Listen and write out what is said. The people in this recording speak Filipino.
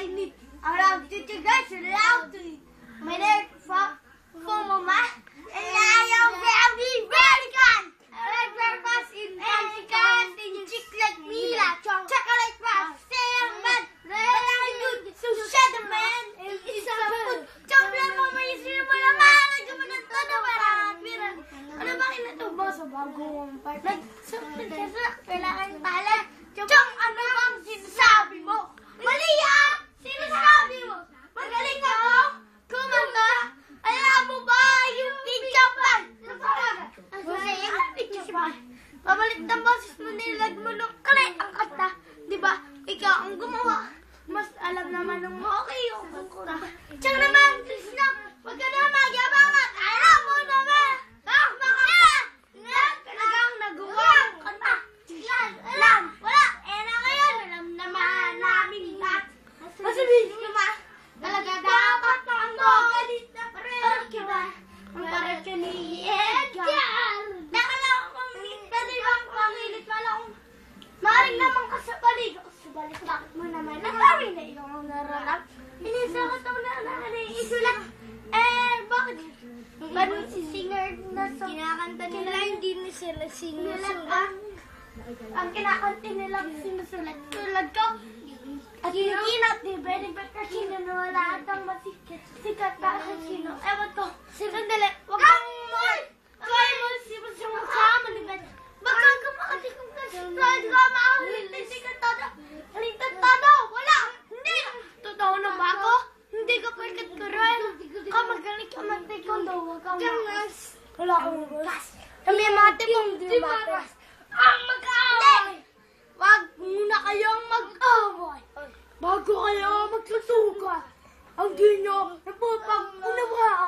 I need around teacher guys allowed to eat. My name for mama and I am very gun. Red breakfast in Mexican in chocolate Mila, chocolate fast, salmon, very good. So shut the man and it's a food. Chocolate mama is yung malaman. Nagkaman ng todo para piran. Ano ba kinatubo sa bagong partner? So, kailangan pala. Chong, ano bang sinasabi mo? Mali ah! Sinasabi mo? Magaling ako? Kumanta? Alam mo ba yung pizza pan? Pabalik ng boses mo, nilag mo nung kalay ang kata. Diba? Ikaw ang gumawa. Mas alam naman ng okay yung kukura. Tiyang naman, snap! Huwag ka na magyabangat! Alam mo naman! Talagang nagawa ang kanta. Alam! Wala! Na ngayon! Alam naman namin lahat. Masabihin nyo ba? Talaga dapat na ang galit na pareho kita. Ang pareho ka ni Edgar. Nakala ko kung pwede bang pangilit pala kung maring naman ka sa balik. Subalik, bakit mo naman? Nagsabi na ikaw ang nararam. Inisa ko ito na isulat. Bakit? Ganun si singer na sa... Kinakanta nila, hindi na sila sinusulat. Ang kinakanta nila, sinusulat. Tulad ko, at kinakinat ni Benny Becker, sinunod lahat ang masikat. Sikat na sa sino. Ewan ko, sandali, wag kang moy! Kaya mo sama ni Benny. Bakang ka makatikong kasi, hindi ka makahalitin, sikat todo. Halitan todo, wala! Hindi! Totoo na ba ako? Hindi ka pagkat karoon. Magaling ka mag-taekwondo, wag kang makas. Wala kang makas. Kami mati mong di makas. Ang mag-aaway! Wag muna kayong mag-aaway. Bago kayo magsusuka, ang di nyo napapag-unawaan.